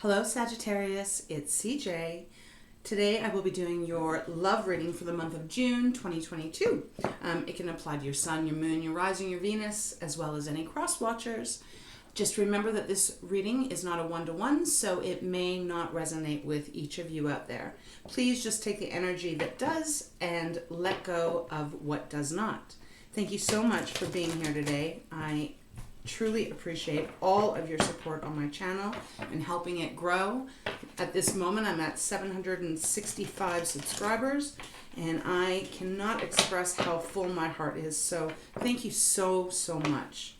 Hello Sagittarius, it's CJ. Today I will be doing your love reading for the month of June 2022. It can apply to your sun, your moon, your rising, your Venus, as well as any cross watchers. Just remember that this reading is not a one-to-one, so it may not resonate with each of you out there. Please just take the energy that does and let go of what does not. Thank you so much for being here today. I truly appreciate all of your support on my channel and helping it grow. At this moment, I'm at 765 subscribers, and I cannot express how full my heart is. So thank you so much.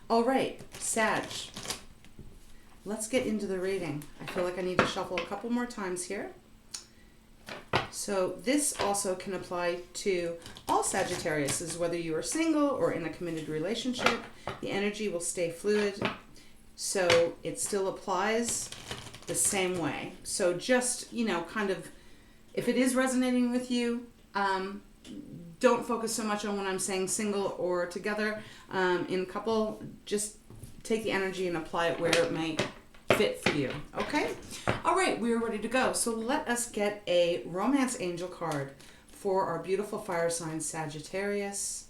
All right, Sag, let's get into the reading. I feel like I need to shuffle a couple more times here. So this also can apply to all Sagittariuses, whether you are single or in a committed relationship. The energy will stay fluid, so it still applies the same way. So just, kind of, if it is resonating with you, don't focus so much on when I'm saying single or together. In couple, just take the energy and apply it where it may fit for you. Okay? All right, we're ready to go. So let us get a romance angel card for our beautiful fire sign Sagittarius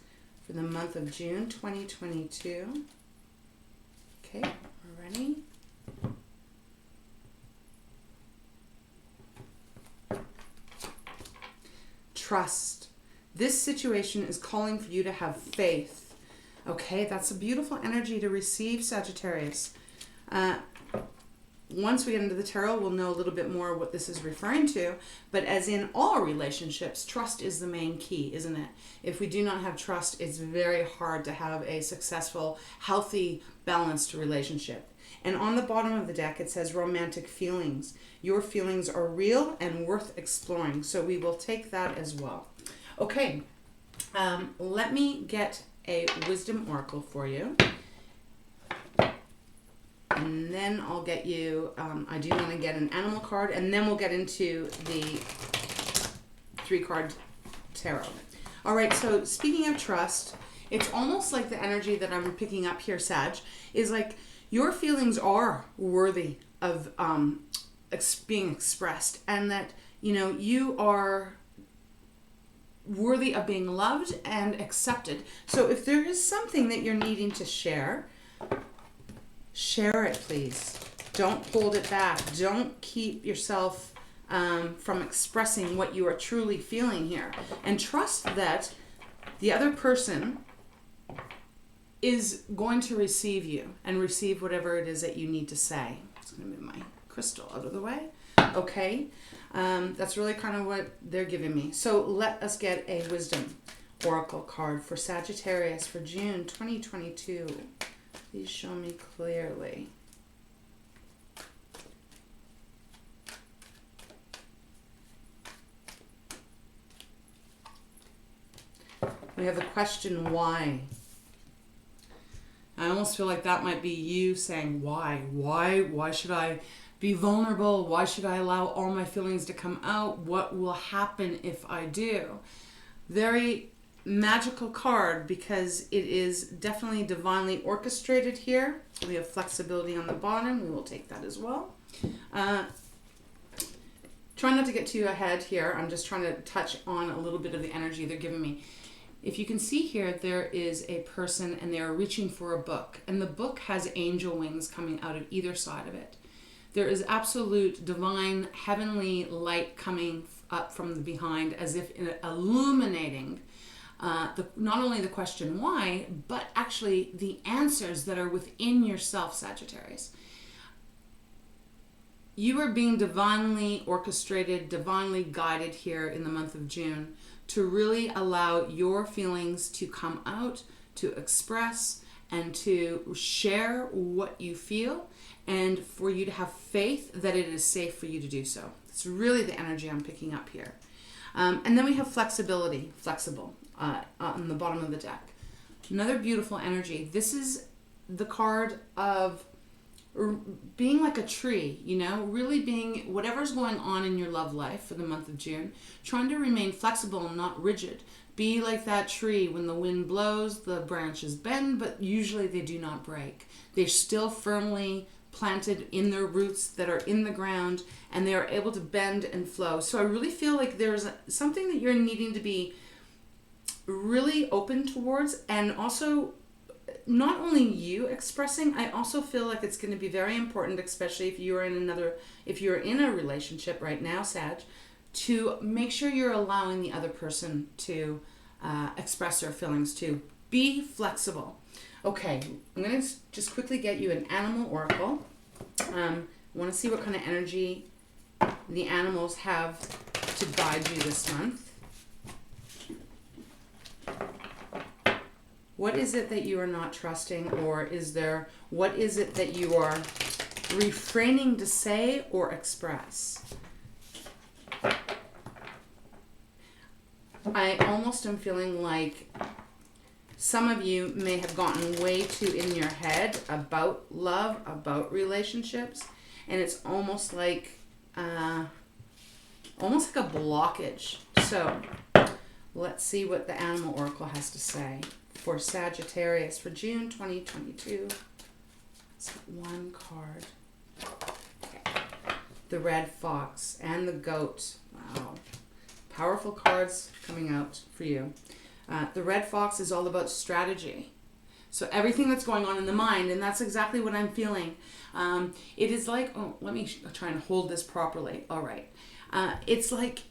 for the month of June 2022. Okay, we're ready. Trust. This situation is calling for you to have faith. Okay, that's a beautiful energy to receive, Sagittarius. Once we get into the tarot, we'll know a little bit more what this is referring to. But as in all relationships, trust is the main key, isn't it? If we do not have trust, it's very hard to have a successful, healthy, balanced relationship. And on the bottom of the deck, it says romantic feelings. Your feelings are real and worth exploring. So we will take that as well. Okay, let me get a wisdom oracle for you. And then I'll get you, I do want to get an animal card, and then we'll get into the 3-card tarot. All right, so speaking of trust, it's almost like the energy that I'm picking up here, Sag, is like your feelings are worthy of being expressed, and that, you are worthy of being loved and accepted. So if there is something that you're needing to share it, please. Don't hold it back. Don't keep yourself from expressing what you are truly feeling here. And trust that the other person is going to receive you and receive whatever it is that you need to say. I'm just going to move my crystal out of the way. Okay. That's really kind of what they're giving me. So let us get a wisdom oracle card for Sagittarius for June 2022. Please show me clearly. We have the question, why? I almost feel like that might be you saying, why? Why should I be vulnerable? Why should I allow all my feelings to come out? What will happen if I do? Very magical card, because it is definitely divinely orchestrated here. We have flexibility on the bottom. We will take that as well. Try not to get too ahead here. I'm just trying to touch on a little bit of the energy they're giving me. If you can see here, there is a person and they're reaching for a book, and the book has angel wings coming out of either side of it. There is absolute divine heavenly light coming up from the behind, as if illuminating not only the question why, but actually the answers that are within yourself, Sagittarius. You are being divinely orchestrated, divinely guided here in the month of June to really allow your feelings to come out, to express, and to share what you feel, and for you to have faith that it is safe for you to do so. It's really the energy I'm picking up here. And then we have flexibility, flexible, on the bottom of the deck. Another beautiful energy. This is the card of being like a tree, really being whatever's going on in your love life for the month of June, trying to remain flexible and not rigid. Be like that tree. When the wind blows, the branches bend, but usually they do not break. They're still firmly planted in their roots that are in the ground, and they are able to bend and flow. So I really feel like there's something that you're needing to be really open towards, and also not only you expressing, I also feel like it's going to be very important, especially if you're in a relationship right now, Sag, to make sure you're allowing the other person to express their feelings too. Be flexible. Okay, I'm going to just quickly get you an animal oracle. I want to see what kind of energy the animals have to guide you this month. What is it that you are not trusting, or what is it that you are refraining to say or express? I almost am feeling like some of you may have gotten way too in your head about love, about relationships, and it's almost like a blockage. So let's see what the animal oracle has to say for Sagittarius for June 2022. Let's get one card. Okay. The red fox and the goat. Wow. Powerful cards coming out for you. The red fox is all about strategy. So everything that's going on in the mind, and that's exactly what I'm feeling. It is like, let me try and hold this properly. All right. It's like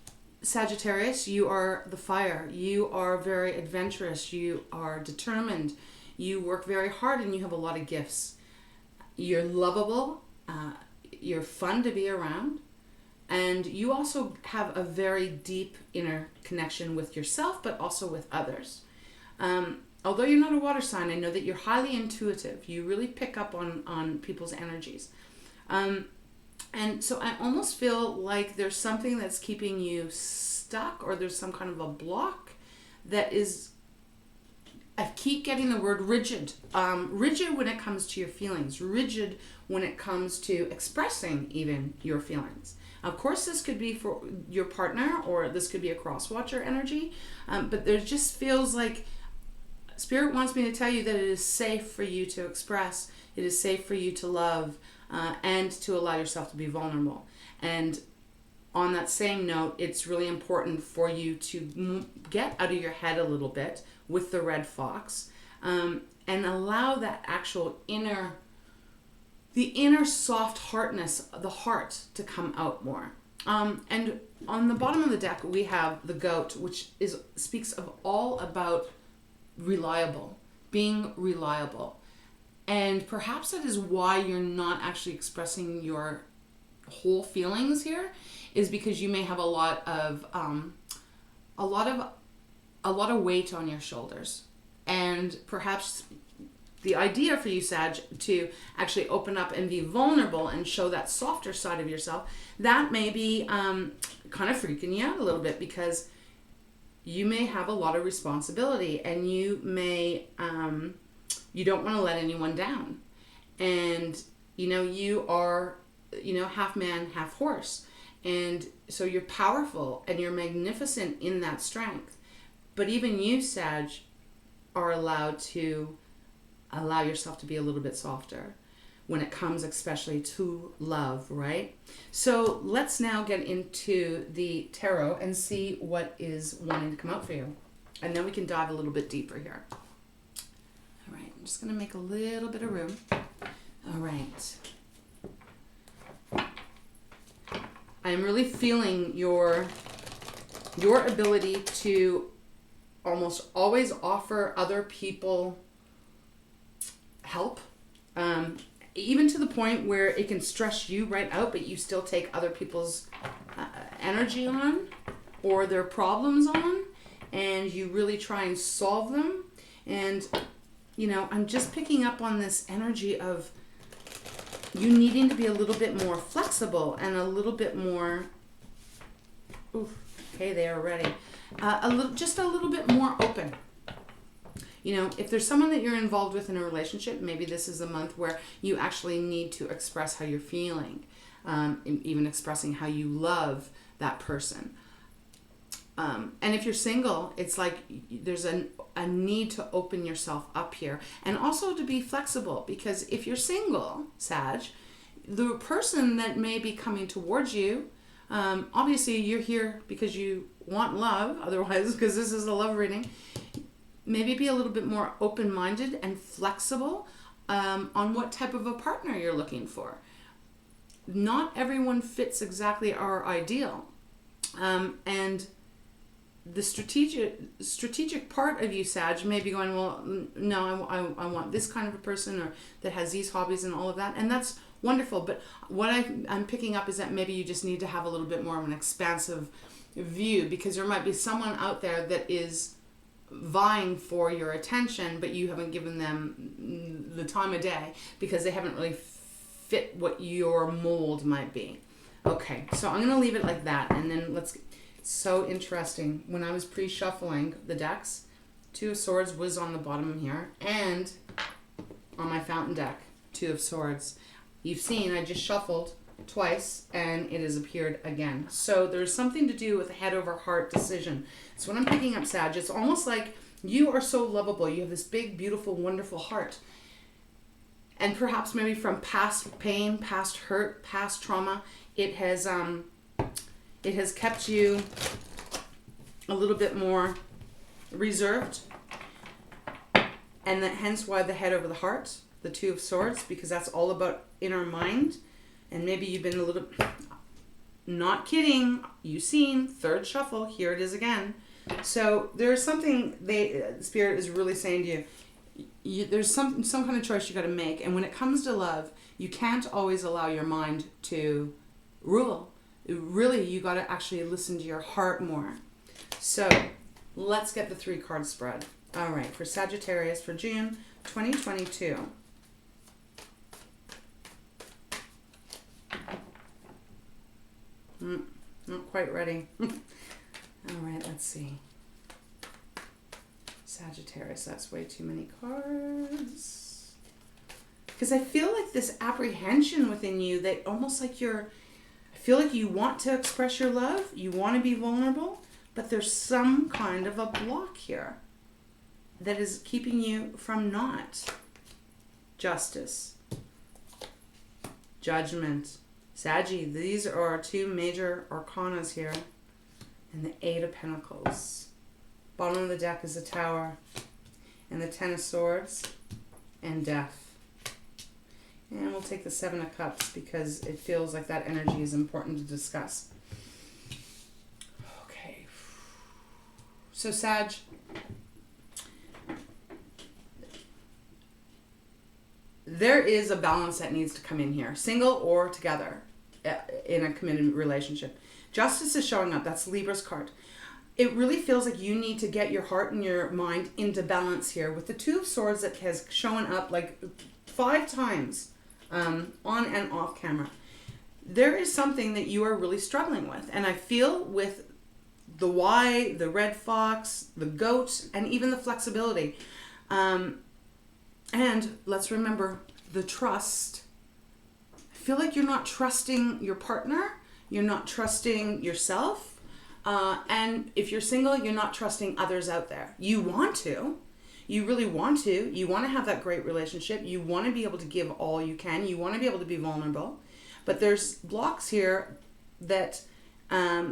Sagittarius, you are the fire. You are very adventurous. You are determined. You work very hard, and you have a lot of gifts. You're lovable. You're fun to be around. And you also have a very deep inner connection with yourself, but also with others. Although you're not a water sign, I know that you're highly intuitive. You really pick up on people's energies. And so I almost feel like there's something that's keeping you stuck, or there's some kind of a block that is, I keep getting the word rigid. Rigid when it comes to your feelings. Rigid when it comes to expressing even your feelings. Of course, this could be for your partner, or this could be a cross-watcher energy. But there just feels like Spirit wants me to tell you that it is safe for you to express. It is safe for you to love. And to allow yourself to be vulnerable. And on that same note, it's really important for you to get out of your head a little bit with the red fox, and allow that actual inner soft heartness, the heart, to come out more. And on the bottom of the deck, we have the goat, which speaks of all about being reliable. And perhaps that is why you're not actually expressing your whole feelings here, is because you may have a lot of weight on your shoulders. And perhaps the idea for you, Sag, to actually open up and be vulnerable and show that softer side of yourself, that may be kind of freaking you out a little bit, because you may have a lot of responsibility, and you may... you don't want to let anyone down. And, you are, half man, half horse. And so you're powerful and you're magnificent in that strength. But even you, Sag, are allowed to allow yourself to be a little bit softer when it comes especially to love, right? So let's now get into the tarot and see what is wanting to come out for you. And then we can dive a little bit deeper here. All right, I'm just going to make a little bit of room. All right. I'm really feeling your ability to almost always offer other people help, even to the point where it can stress you right out, but you still take other people's energy on, or their problems on, and you really try and solve them. And I'm just picking up on this energy of you needing to be a little bit more flexible and a little bit more, okay, they are ready. Just a little bit more open. If there's someone that you're involved with in a relationship, maybe this is a month where you actually need to express how you're feeling, even expressing how you love that person. And if you're single, it's like there's a need to open yourself up here, and also to be flexible, because if you're single, Sag, the person that may be coming towards you, obviously you're here because you want love, otherwise, because this is a love reading, maybe be a little bit more open-minded and flexible on what type of a partner you're looking for. Not everyone fits exactly our ideal. And the strategic part of you, Sag, may be going, well, no, I want this kind of a person, or that has these hobbies and all of that. And that's wonderful. But what I'm picking up is that maybe you just need to have a little bit more of an expansive view, because there might be someone out there that is vying for your attention, but you haven't given them the time of day because they haven't really fit what your mold might be. Okay, so I'm going to leave it like that, and then let's... So interesting. When I was pre-shuffling the decks, Two of Swords was on the bottom here, and on my fountain deck, Two of Swords. You've seen I just shuffled twice, and it has appeared again. So there's something to do with a head over heart decision. So when I'm picking up, Sag, it's almost like you are so lovable. You have this big, beautiful, wonderful heart. And perhaps maybe from past pain, past hurt, past trauma, it has kept you a little bit more reserved, and that hence why the head over the heart, the Two of Swords, because that's all about inner mind. And maybe you've been a little, not kidding, you've seen third shuffle, here it is again. So there's something Spirit is really saying to you. There's some kind of choice you got to make, and when it comes to love, you can't always allow your mind to rule. Really, you got to actually listen to your heart more. So let's get the 3-card spread. All right, for Sagittarius for June 2022. Not quite ready. All right, let's see. Sagittarius, that's way too many cards. Because I feel like this apprehension within you that almost like I feel like you want to express your love, you want to be vulnerable, but there's some kind of a block here that is keeping you from not. Justice. Judgment. Saggy, these are our two major arcanas here. And the 8 of Pentacles. Bottom of the deck is the Tower. And the 10 of Swords. And Death. And we'll take the 7 of Cups because it feels like that energy is important to discuss. Okay. So Sag, there is a balance that needs to come in here, single or together in a committed relationship. Justice is showing up. That's Libra's card. It really feels like you need to get your heart and your mind into balance here with the 2 of Swords that has shown up like 5 times on and off camera. There is something that you are really struggling with, and I feel with the Y, the red fox, the goat, and even the flexibility. And let's remember the trust. I feel like you're not trusting your partner. You're not trusting yourself. And if you're single, you're not trusting others out there. You want to. You really want to. You want to have that great relationship. You want to be able to give all you can. You want to be able to be vulnerable. But there's blocks here that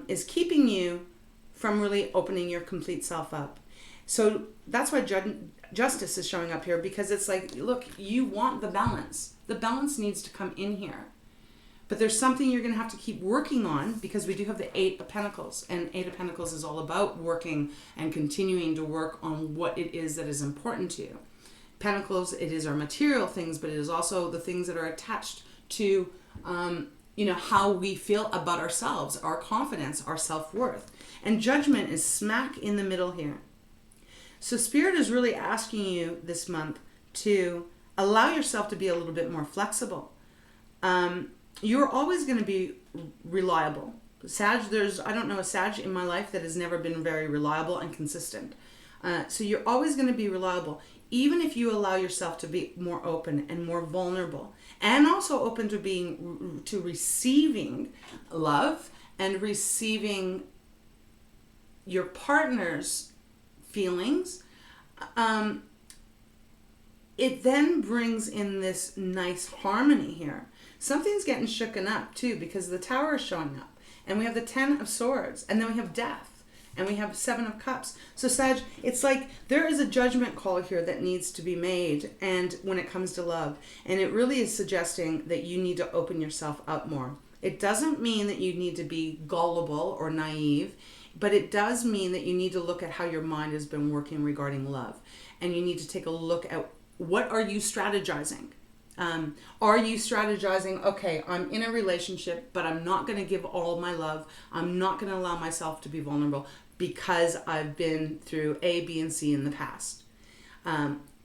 is keeping you from really opening your complete self up. So that's why Justice is showing up here, because it's like, look, you want the balance. The balance needs to come in here. But there's something you're going to have to keep working on, because we do have the 8 of Pentacles. And 8 of Pentacles is all about working and continuing to work on what it is that is important to you. Pentacles, it is our material things, but it is also the things that are attached to, how we feel about ourselves, our confidence, our self-worth. And Judgment is smack in the middle here. So Spirit is really asking you this month to allow yourself to be a little bit more flexible. You're always going to be reliable. Sag, I don't know a Sag in my life that has never been very reliable and consistent. So you're always going to be reliable, even if you allow yourself to be more open and more vulnerable, and also open to receiving love and receiving your partner's feelings. It then brings in this nice harmony here. Something's getting shooken up too, because the Tower is showing up. And we have the 10 of Swords, and then we have Death, and we have 7 of Cups. So Sag, it's like there is a judgment call here that needs to be made, and when it comes to love. And it really is suggesting that you need to open yourself up more. It doesn't mean that you need to be gullible or naive, but it does mean that you need to look at how your mind has been working regarding love. And you need to take a look at what are you strategizing. Are you strategizing, okay, I'm in a relationship, but I'm not going to give all my love. I'm not going to allow myself to be vulnerable because I've been through A, B, and C in the past.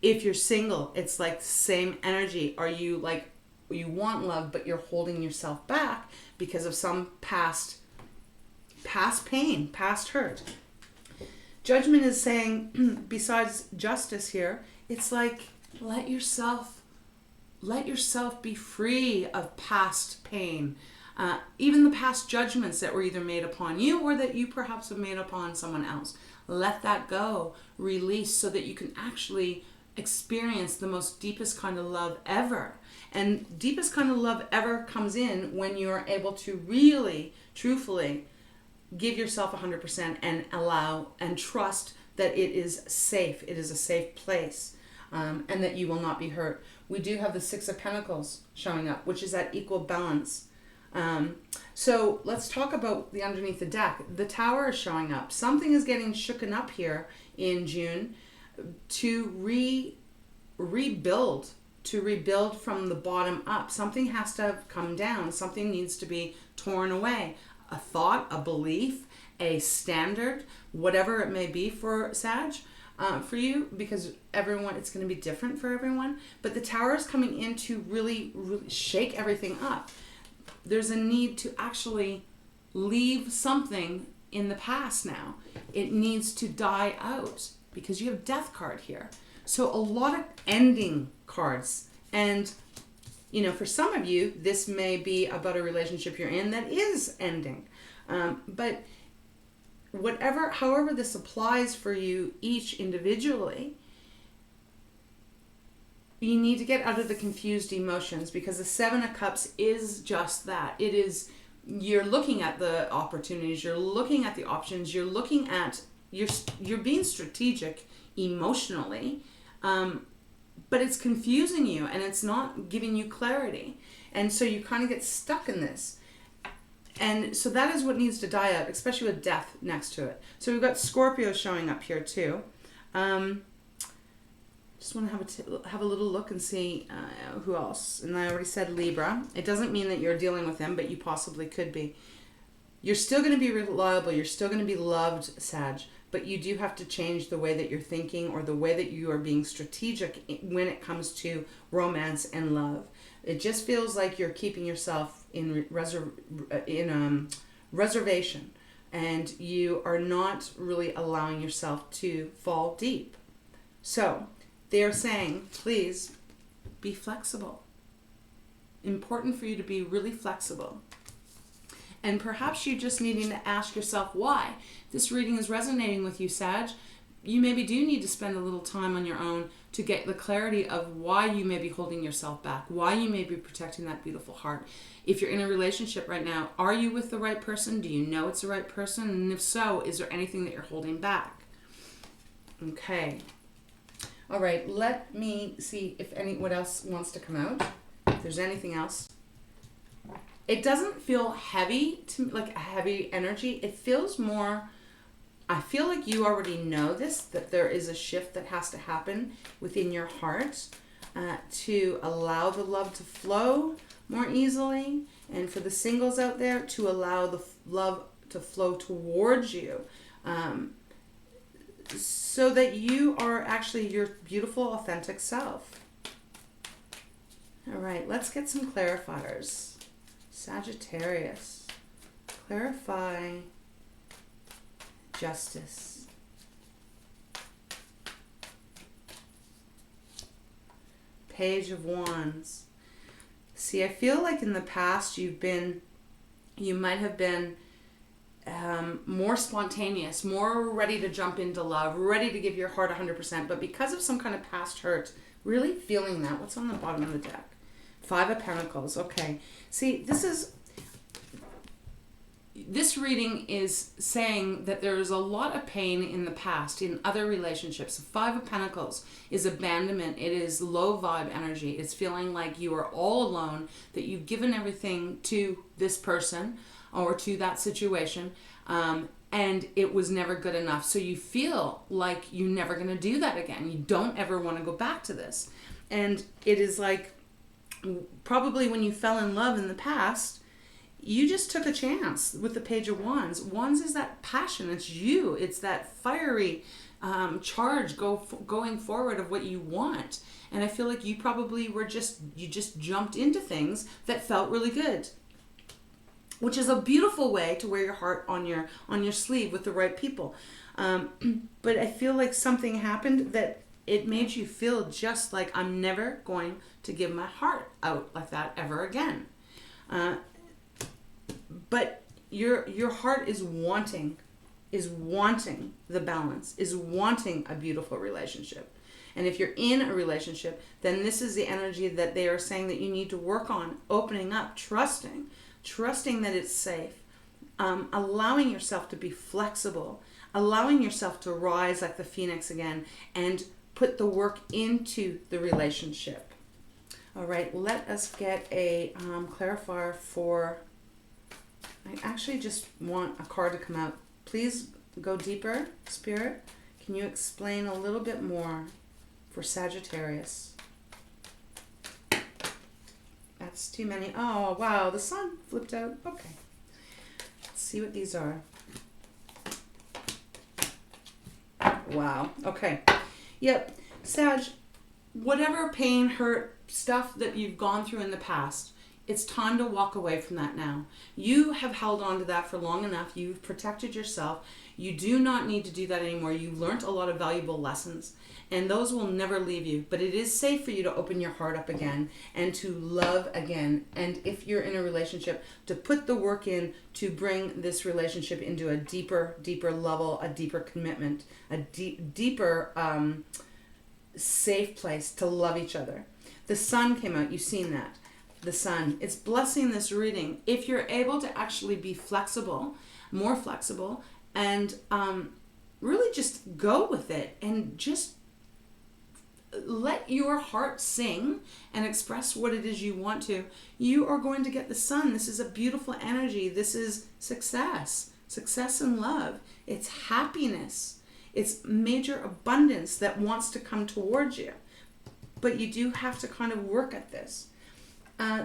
If you're single, it's like the same energy. Are you like, you want love, but you're holding yourself back because of some past pain, past hurt? Judgment is saying, besides justice here, it's like, let yourself be free of past pain, even the past judgments that were either made upon you or that you perhaps have made upon someone else. Let that go, release, so that you can actually experience the most deepest kind of love ever. And deepest kind of love ever comes in when you're able to really, truthfully give yourself 100% and allow and trust that it is safe. It is a safe place, and that you will not be hurt. We do have the 6 of Pentacles showing up, which is at equal balance. So let's talk about the underneath the deck. The Tower is showing up. Something is getting shooken up here in June to rebuild from the bottom up. Something has to come down. Something needs to be torn away. A thought, a belief, a standard, whatever it may be for Sag. For you, because everyone, it's going to be different for everyone. But the Tower is coming in to really, really shake everything up. There's a need to actually leave something in the past now. It needs to die out because you have Death card here. So a lot of ending cards. And, you know, for some of you, this may be about a relationship you're in that is ending. But however this applies for you each individually, you need to get out of the confused emotions, because the 7 of Cups is just that. It is, you're looking at the opportunities, you're looking at the options, you're looking at, you're being strategic emotionally, but it's confusing you and it's not giving you clarity. And so you kind of get stuck in this. And so that is what needs to die out, especially with Death next to it. So we've got Scorpio showing up here too. Just want to have a little look and see who else. And I already said Libra. It doesn't mean that you're dealing with them, but you possibly could be. You're still going to be reliable. You're still going to be loved, Sag. But you do have to change the way that you're thinking or the way that you are being strategic when it comes to romance and love. It just feels like you're keeping yourself in reservation, and you are not really allowing yourself to fall deep. So they're saying, please be flexible. Important for you to be really flexible. And perhaps you're just needing to ask yourself why. This reading is resonating with you, Sag. You maybe do need to spend a little time on your own to get the clarity of why you may be holding yourself back, why you may be protecting that beautiful heart. If you're in a relationship right now, are you with the right person? Do you know it's the right person? And if so, is there anything that you're holding back? Okay. All right, let me see if what else wants to come out. If there's anything else. It doesn't feel heavy, like a heavy energy. It feels more, I feel like you already know this, that there is a shift that has to happen within your heart to allow the love to flow more easily. And for the singles out there, to allow the love to flow towards you. So that you are actually your beautiful, authentic self. All right, let's get some clarifiers. Sagittarius, clarify justice. Page of Wands. See, I feel like in the past you might have been more spontaneous, more ready to jump into love, ready to give your heart 100%, but because of some kind of past hurt, really feeling that. What's on the bottom of the deck? Five of Pentacles. Okay. See, this reading is saying that there is a lot of pain in the past, in other relationships. Five of Pentacles is abandonment. It is low vibe energy. It's feeling like you are all alone, that you've given everything to this person or to that situation, and it was never good enough. So you feel like you're never going to do that again. You don't ever want to go back to this. And it is like, probably when you fell in love in the past, you just took a chance with the Page of Wands. Wands is that passion. It's you. It's that fiery charge going forward of what you want. And I feel like you probably you just jumped into things that felt really good, which is a beautiful way to wear your heart on your sleeve with the right people. But I feel like something happened that it made you feel just like, I'm never going to give my heart out like that ever again. But your heart is wanting the balance, is wanting a beautiful relationship. And if you're in a relationship, then this is the energy that they are saying that you need to work on, opening up, trusting that it's safe, allowing yourself to be flexible, allowing yourself to rise like the phoenix again, and put the work into the relationship. All right, let us get a clarifier for... I actually just want a card to come out. Please go deeper, Spirit. Can you explain a little bit more for Sagittarius? That's too many. Oh, wow. The sun flipped out. Okay. Let's see what these are. Wow. Okay. Yep. Sag, whatever pain, hurt, stuff that you've gone through in the past, it's time to walk away from that now. You have held on to that for long enough. You've protected yourself. You do not need to do that anymore. You've learned a lot of valuable lessons, and those will never leave you. But it is safe for you to open your heart up again and to love again. And if you're in a relationship, to put the work in to bring this relationship into a deeper level, a deeper commitment, a deeper safe place to love each other. The sun came out. You've seen that. The sun. It's blessing this reading. If you're able to actually be flexible, more flexible, and really just go with it and just let your heart sing and express what it is you want to, you are going to get the sun. This is a beautiful energy. This is success and love. It's happiness. It's major abundance that wants to come towards you. But you do have to kind of work at this.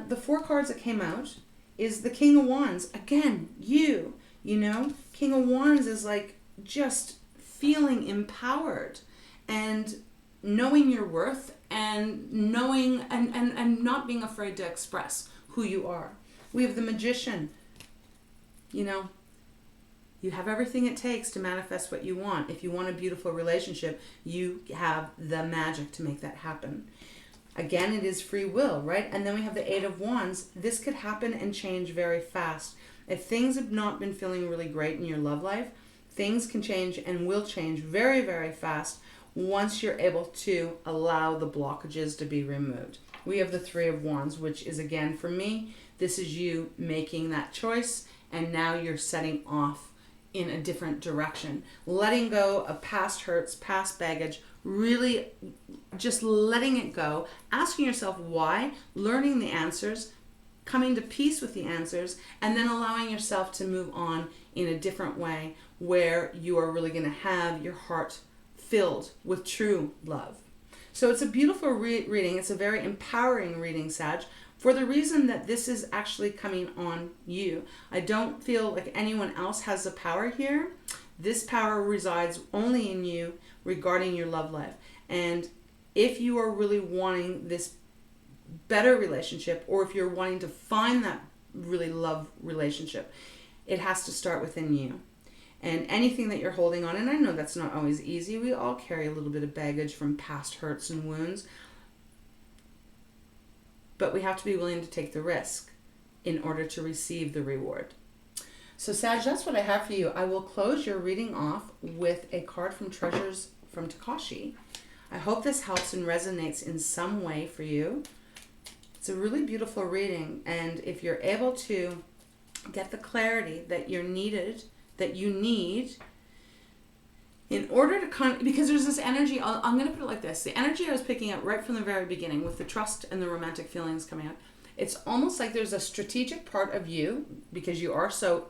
The four cards that came out is the King of Wands. Again, you know, King of Wands is like just feeling empowered and knowing your worth and knowing and not being afraid to express who you are. We have the Magician. You know, you have everything it takes to manifest what you want. If you want a beautiful relationship, you have the magic to make that happen. Again, it is free will, right? And then we have the Eight of Wands. This could happen and change very fast. If things have not been feeling really great in your love life, things can change and will change very, very fast once you're able to allow the blockages to be removed. We have the Three of Wands, which is, again, for me, this is you making that choice, and now you're setting off in a different direction. Letting go of past hurts, past baggage, really just letting it go, asking yourself why, learning the answers, coming to peace with the answers, and then allowing yourself to move on in a different way where you are really going to have your heart filled with true love. So it's a beautiful reading. It's a very empowering reading, Sag, for the reason that this is actually coming on you. I don't feel like anyone else has the power here. This power resides only in you regarding your love life. And if you are really wanting this better relationship, or if you're wanting to find that really love relationship, it has to start within you. And anything that you're holding on, and I know that's not always easy. We all carry a little bit of baggage from past hurts and wounds. But we have to be willing to take the risk in order to receive the reward. So Sag, that's what I have for you. I will close your reading off with a card from Treasures from Tikashi. I hope this helps and resonates in some way for you. It's a really beautiful reading, and if you're able to get the clarity that you need in order to because there's this energy, I'm going to put it like this. The energy I was picking up right from the very beginning with the trust and the romantic feelings coming out, it's almost like there's a strategic part of you, because you are so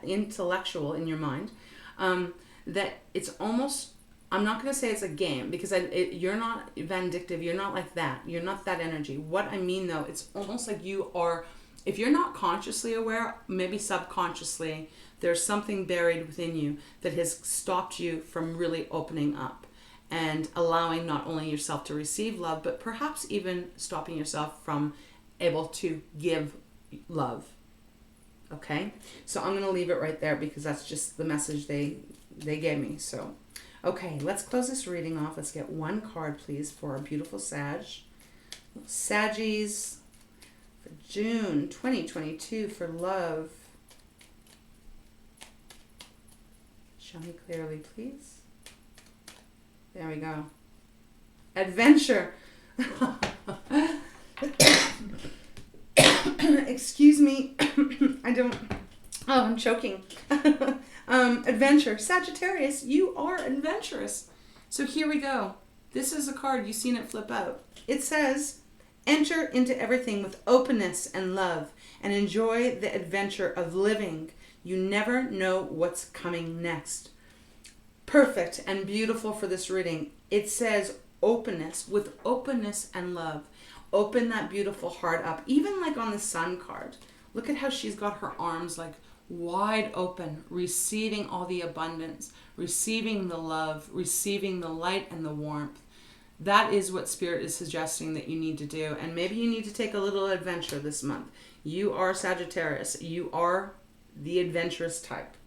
intellectual in your mind, that it's almost, I'm not going to say it's a game, because you're not vindictive, you're not like that, you're not that energy. What I mean though, it's almost like you are, if you're not consciously aware, maybe subconsciously, there's something buried within you that has stopped you from really opening up and allowing not only yourself to receive love, but perhaps even stopping yourself from able to give love. Okay? So I'm going to leave it right there, because that's just the message they gave me. So, okay, let's close this reading off. Let's get one card, please, for our beautiful Saggies for June 2022 for love. Show me clearly, please. There we go. Adventure. Excuse me. I'm choking. Adventure. Sagittarius, you are adventurous. So here we go. This is a card. You've seen it flip out. It says, enter into everything with openness and love and enjoy the adventure of living. You never know what's coming next. Perfect and beautiful for this reading. It says openness, with openness and love. Open that beautiful heart up. Even like on the Sun card. Look at how she's got her arms like wide open, receiving all the abundance, receiving the love, receiving the light and the warmth. That is what Spirit is suggesting that you need to do. And maybe you need to take a little adventure this month. You are Sagittarius. You are the adventurous type.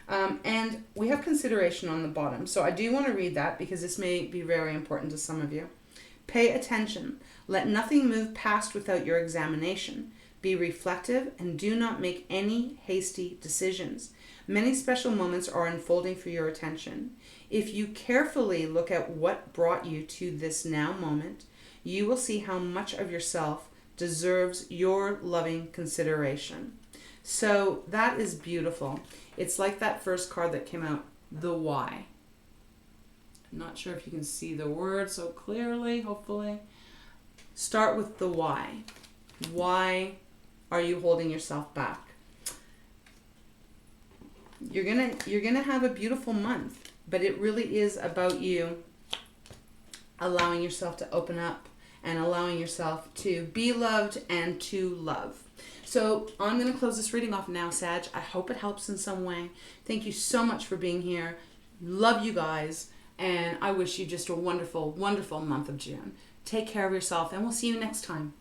And we have consideration on the bottom. So I do want to read that, because this may be very important to some of you. Pay attention. Let nothing move past without your examination. Be reflective and do not make any hasty decisions. Many special moments are unfolding for your attention. If you carefully look at what brought you to this now moment, you will see how much of yourself deserves your loving consideration. So that is beautiful. It's like that first card that came out, the why. I'm not sure if you can see the word so clearly, hopefully. Start with the why. Why are you holding yourself back? You're gonna have a beautiful month, but it really is about you allowing yourself to open up and allowing yourself to be loved and to love. So I'm going to close this reading off now, Sag. I hope it helps in some way. Thank you so much for being here. Love you guys. And I wish you just a wonderful, wonderful month of June. Take care of yourself, and we'll see you next time.